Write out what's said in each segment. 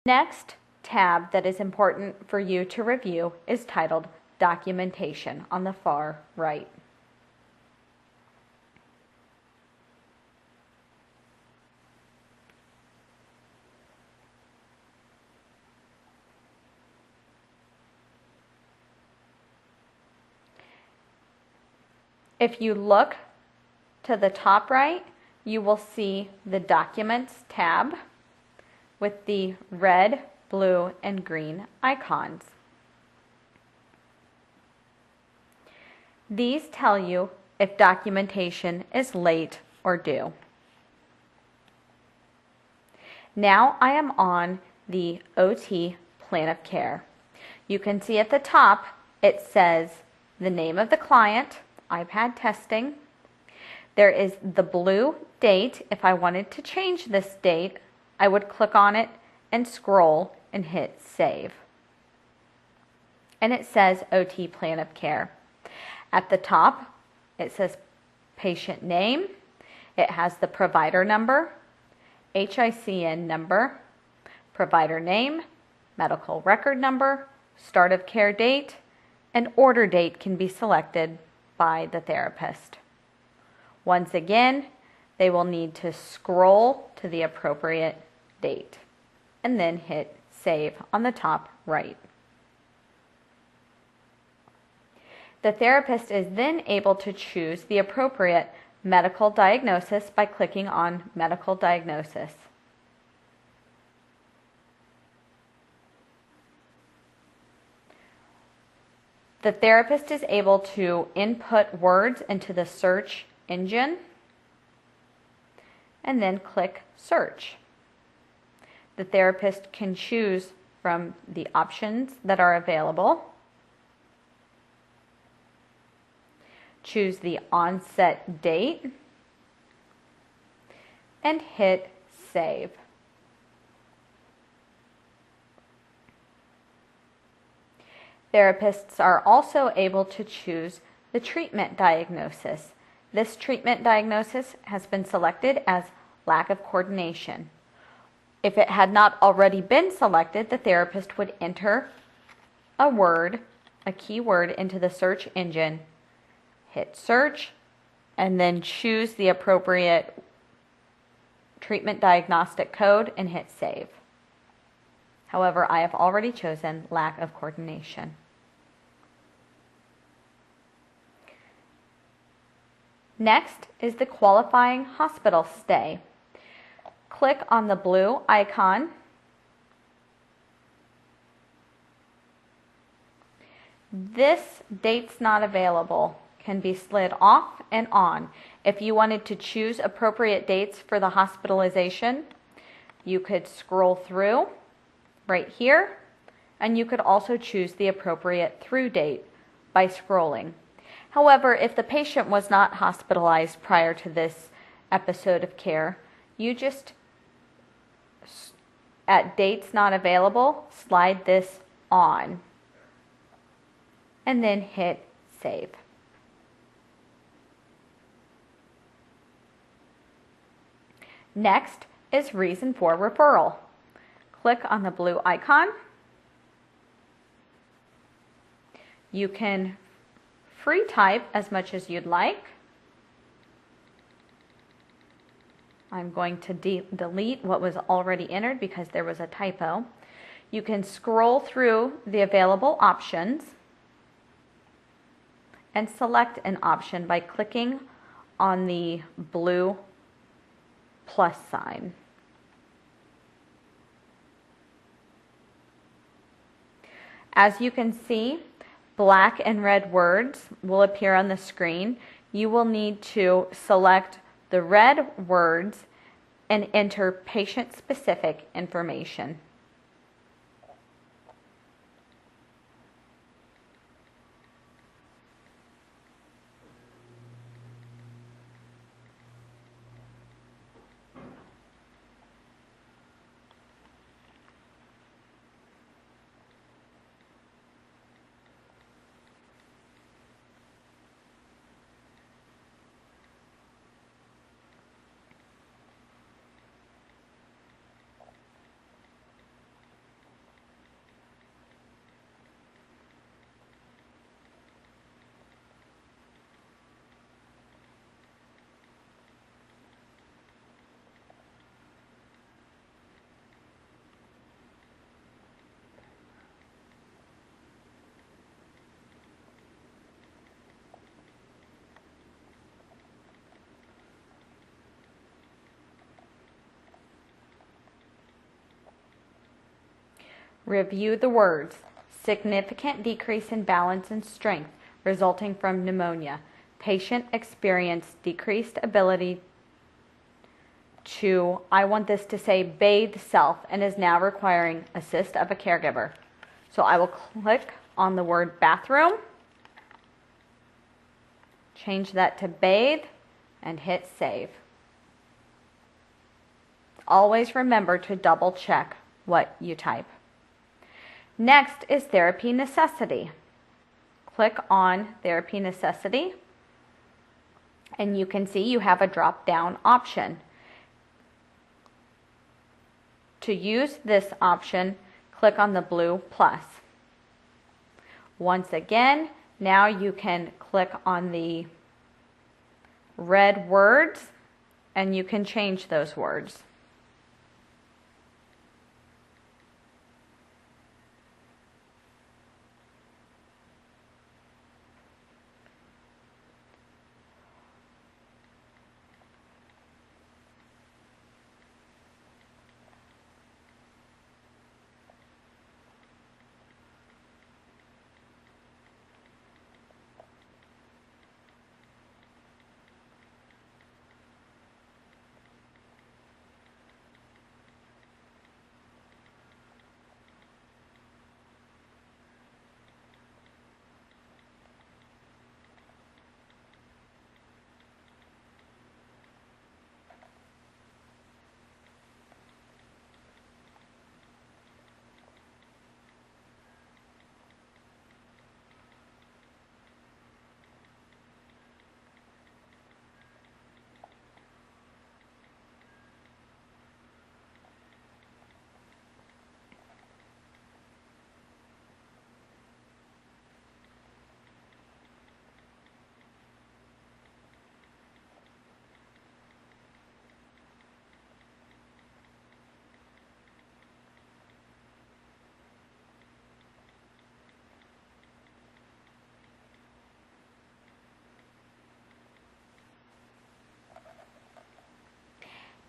Next tab that is important for you to review is titled Documentation on the far right. If you look to the top right, you will see the Documents tab with the red, blue, and green icons. These tell you if documentation is late or due. Now I am on the OT Plan of Care. You can see at the top it says the name of the client, iPad testing. There is the blue date. If I wanted to change this date, I would click on it and scroll and hit save. And it says OT Plan of Care. At the top, it says patient name. It has the provider number, HICN number, provider name, medical record number, start of care date, and order date can be selected by the therapist. Once again, they will need to scroll to the appropriate date and then hit save on the top right. The therapist is then able to choose the appropriate medical diagnosis by clicking on medical diagnosis. The therapist is able to input words into the search engine and then click search. The therapist can choose from the options that are available. Choose the onset date and hit save. Therapists are also able to choose the treatment diagnosis. This treatment diagnosis has been selected as lack of coordination. If it had not already been selected, the therapist would enter a keyword into the search engine, hit search, and then choose the appropriate treatment diagnostic code and hit save. However, I have already chosen lack of coordination. Next is the qualifying hospital stay. Click on the blue icon. This dates not available can be slid off and on. If you wanted to choose appropriate dates for the hospitalization, you could scroll through right here, and you could also choose the appropriate through date by scrolling. However, if the patient was not hospitalized prior to this episode of care, you just, at dates not available, slide this on and then hit save. Next is reason for referral. Click on the blue icon. You can free type as much as you'd like. I'm going to delete what was already entered because there was a typo. You can scroll through the available options and select an option by clicking on the blue plus sign. As you can see, black and red words will appear on the screen. You will need to select the red words and enter patient-specific information. Review the words. Significant decrease in balance and strength resulting from pneumonia. Patient experienced decreased ability to, I want this to say, bathe self and is now requiring assist of a caregiver. So I will click on the word bathroom, change that to bathe, and hit save. Always remember to double check what you type. Next is therapy necessity. Click on therapy necessity, and you can see you have a drop-down option. To use this option, click on the blue plus. Once again, now you can click on the red words and you can change those words.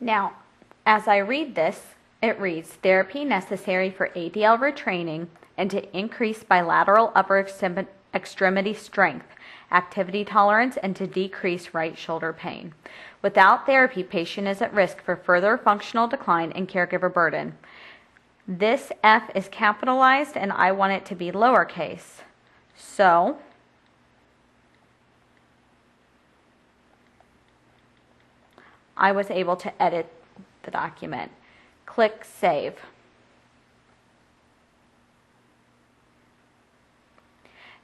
Now, as I read this, it reads, therapy necessary for ADL retraining and to increase bilateral upper extremity strength, activity tolerance, and to decrease right shoulder pain. Without therapy, patient is at risk for further functional decline and caregiver burden. This F is capitalized and I want it to be lowercase. So, I was able to edit the document. Click Save.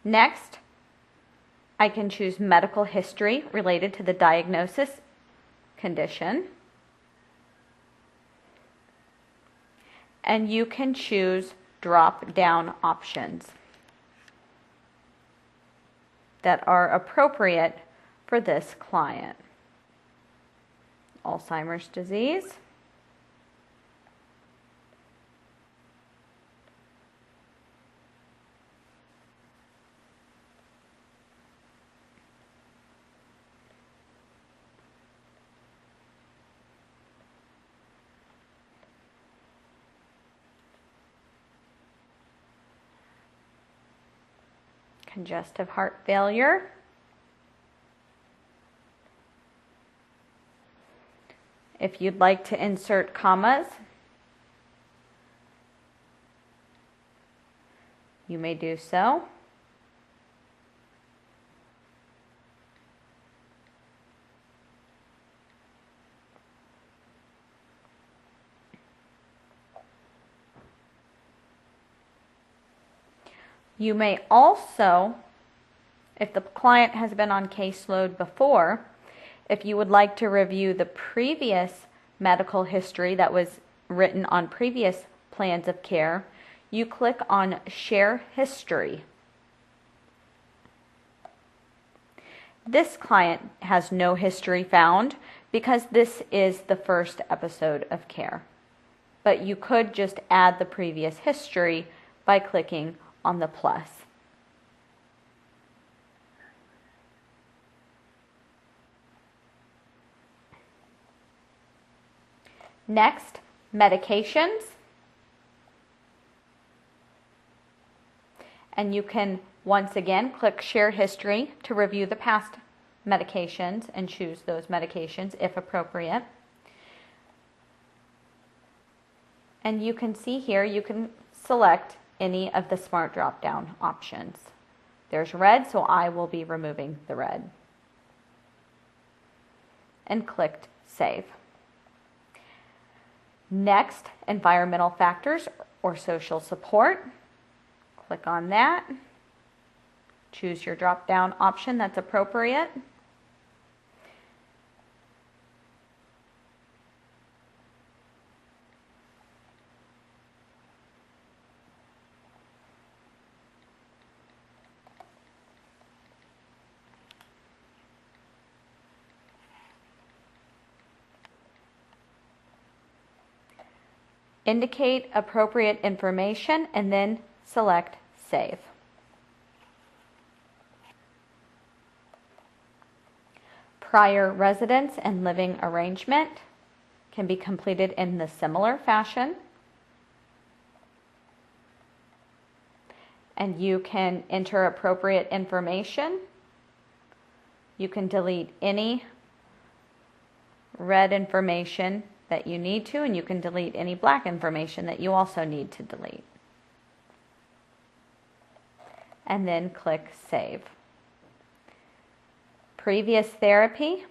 Next, I can choose medical history related to the diagnosis condition. And you can choose drop-down options that are appropriate for this client. Alzheimer's disease, congestive heart failure, if you'd like to insert commas, you may do so. You may also, if the client has been on caseload before, if you would like to review the previous medical history that was written on previous plans of care, you click on Share History. This client has no history found because this is the first episode of care. But you could just add the previous history by clicking on the plus. Next, medications. And you can once again click Share History to review the past medications and choose those medications if appropriate. And you can see here, you can select any of the Smart drop-down options. There's red, so I will be removing the red. And clicked Save. Next, environmental factors or social support. Click on that. Choose your drop-down option that's appropriate. Indicate appropriate information and then select Save. Prior residence and living arrangement can be completed in the similar fashion. And you can enter appropriate information. You can delete any red information that you need to, and you can delete any black information that you also need to delete. And then click Save. Previous therapy.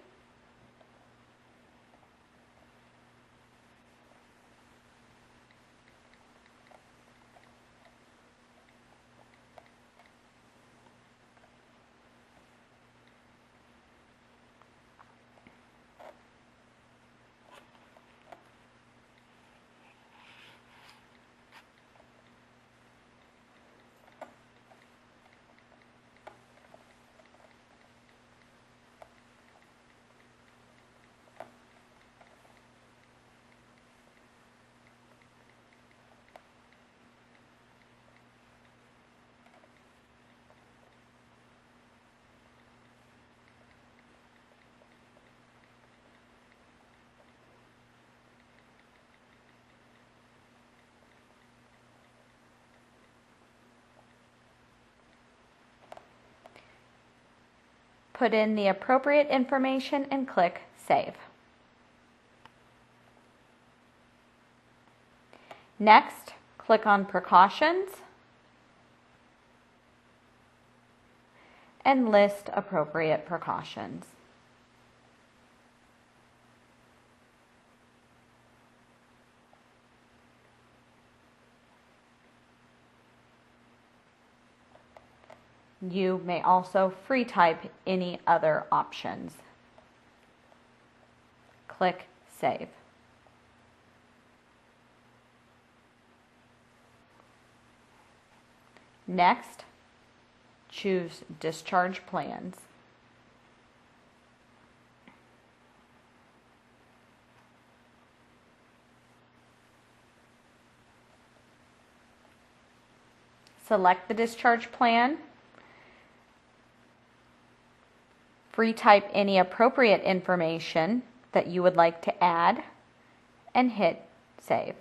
Put in the appropriate information and click Save. Next, click on Precautions and list appropriate precautions. You may also free type any other options. Click Save. Next, choose Discharge Plans. Select the discharge plan. Free type any appropriate information that you would like to add and hit Save.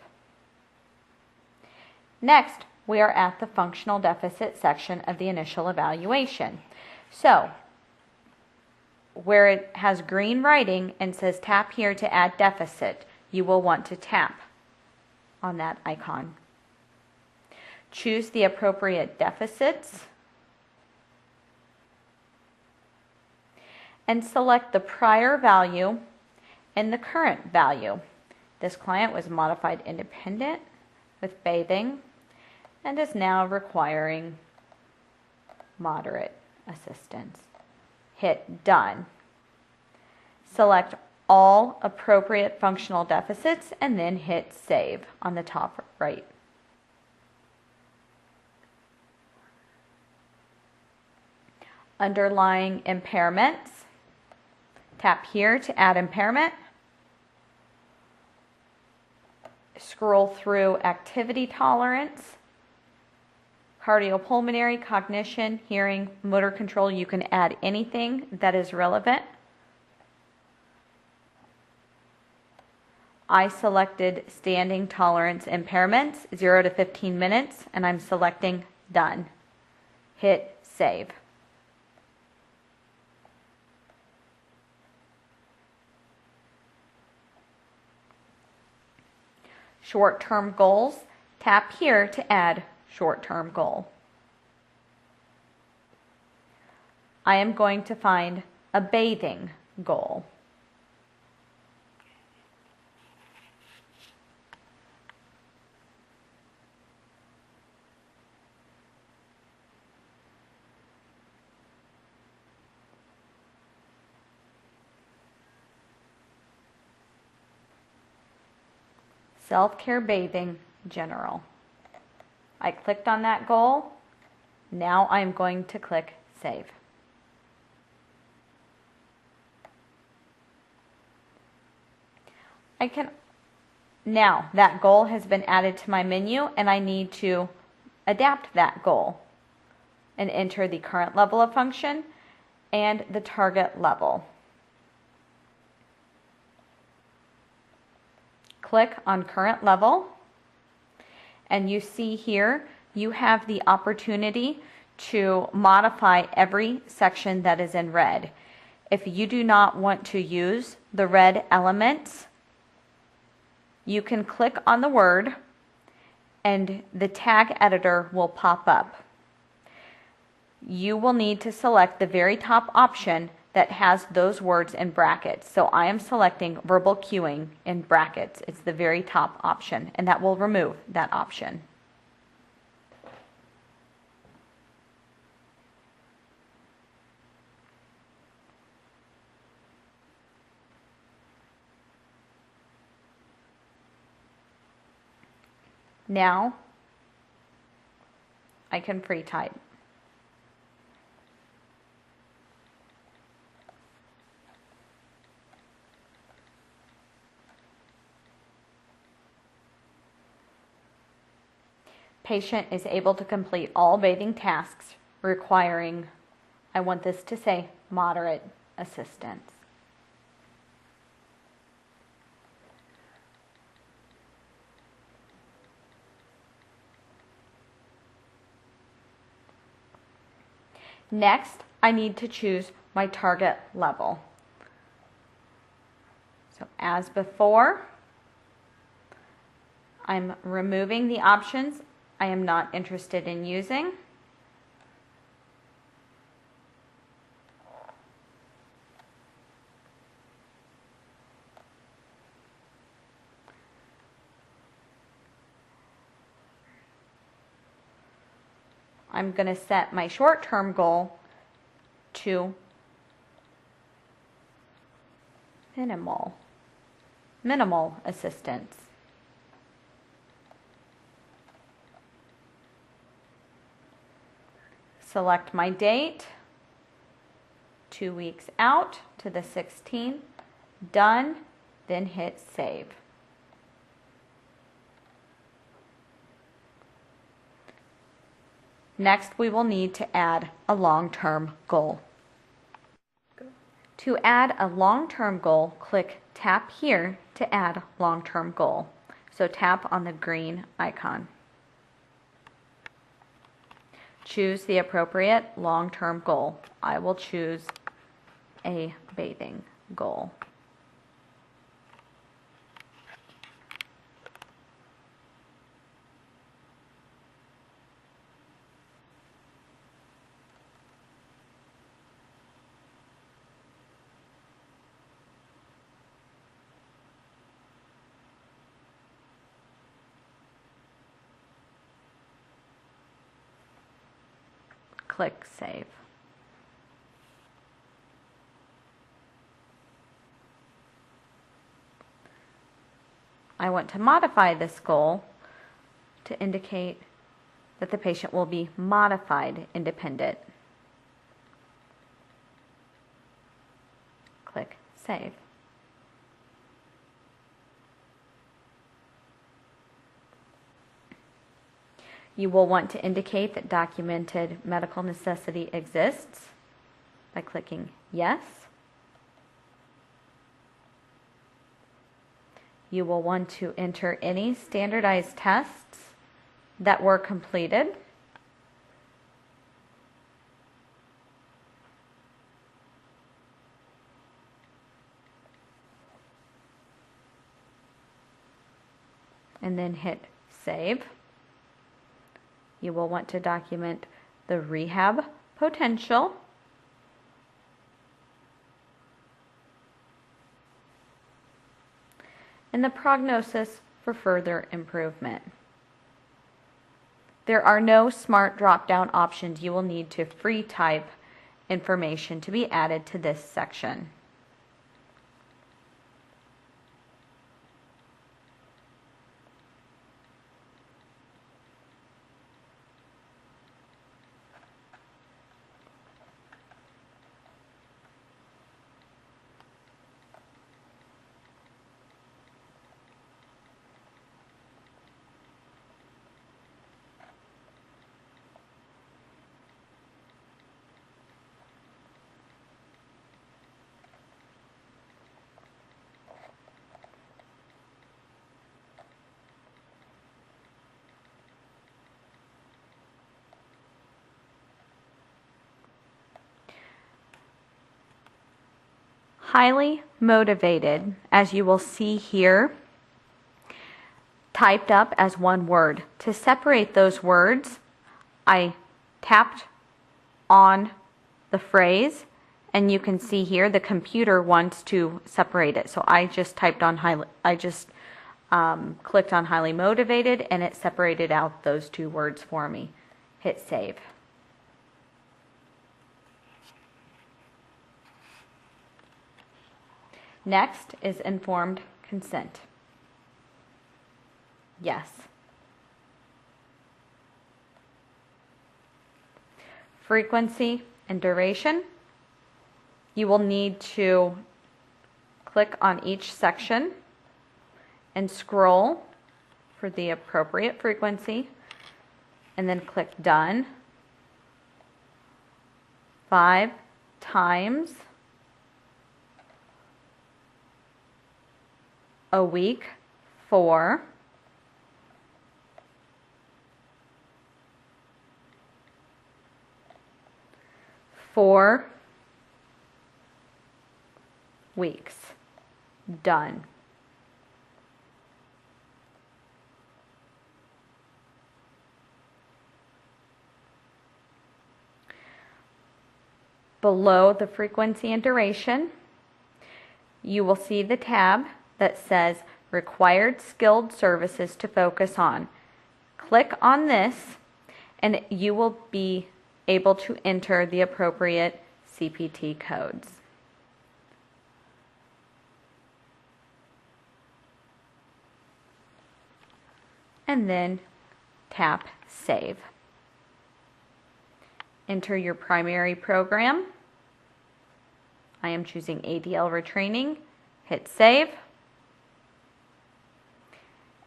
Next, we are at the functional deficit section of the initial evaluation. So, where it has green writing and says tap here to add deficit, you will want to tap on that icon. Choose the appropriate deficits and select the prior value and the current value. This client was modified independent with bathing and is now requiring moderate assistance. Hit Done. Select all appropriate functional deficits and then hit Save on the top right. Underlying impairments. Tap here to add impairment. Scroll through activity tolerance, cardiopulmonary, cognition, hearing, motor control. You can add anything that is relevant. I selected standing tolerance impairments, 0 to 15 minutes, and I'm selecting Done. hit save. Short-term goals, tap here to add short-term goal. I am going to find a bathing goal. Self-care bathing general. I clicked on that goal. Now I'm going to click save. Now that goal has been added to my menu and I need to adapt that goal and enter the current level of function and the target level. Click on current level and you see here you have the opportunity to modify every section that is in red. If you do not want to use the red elements, you can click on the word and the tag editor will pop up. You will need to select the very top option that has those words in brackets. So I am selecting verbal cueing in brackets. It's the very top option, and that will remove that option. Now I can free type. Patient is able to complete all bathing tasks requiring, I want this to say, moderate assistance. Next, I need to choose my target level. So as before, I'm removing the options I am not interested in using. I'm going to set my short-term goal to minimal assistance. Select my date, 2 weeks out to the 16th, done, then hit save. Next, we will need to add a long-term goal. To add a long-term goal, click tap here to add long-term goal. So tap on the green icon. Choose the appropriate long-term goal. I will choose a bathing goal. Click Save. I want to modify this goal to indicate that the patient will be modified independent. Click Save. You will want to indicate that documented medical necessity exists by clicking Yes. You will want to enter any standardized tests that were completed. and then hit Save. You will want to document the rehab potential, and the prognosis for further improvement. There are no smart drop-down options. You will need to free type information to be added to this section. Highly motivated, as you will see here, typed up as one word. To separate those words, I tapped on the phrase, and you can see here the computer wants to separate it. So I just clicked on highly motivated, and it separated out those two words for me. Hit Save. Next is informed consent. Yes. Frequency and duration. You will need to click on each section and scroll for the appropriate frequency, and then click Done 5 times a week for 4 weeks. Done. Below the frequency and duration, you will see the tab that says Required Skilled Services to focus on. Click on this and you will be able to enter the appropriate CPT codes. And then tap Save. Enter your primary program. I am choosing ADL Retraining. Hit Save.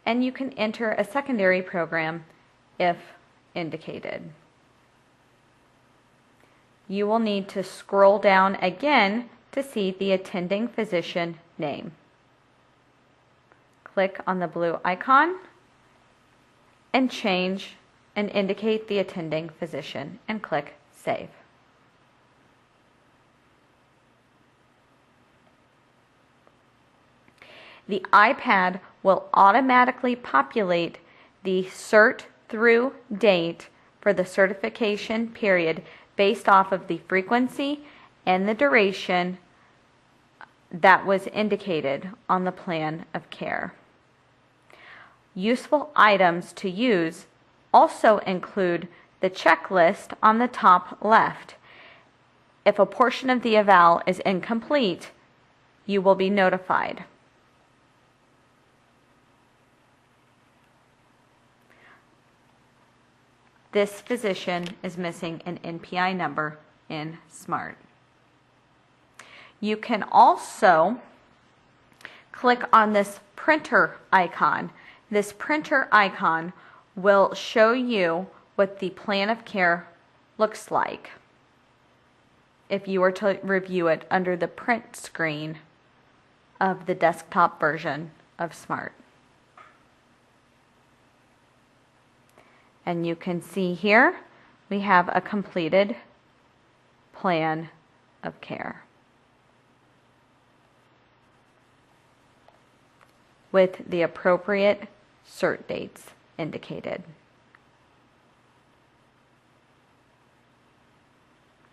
And you can enter a secondary program if indicated. You will need to scroll down again to see the attending physician name. Click on the blue icon and change and indicate the attending physician and click Save. The iPad will automatically populate the cert through date for the certification period based off of the frequency and the duration that was indicated on the plan of care. Useful items to use also include the checklist on the top left. If a portion of the eval is incomplete, you will be notified. This physician is missing an NPI number in SMART. You can also click on this printer icon. This printer icon will show you what the plan of care looks like if you were to review it under the print screen of the desktop version of SMART. And you can see here we have a completed plan of care with the appropriate cert dates indicated.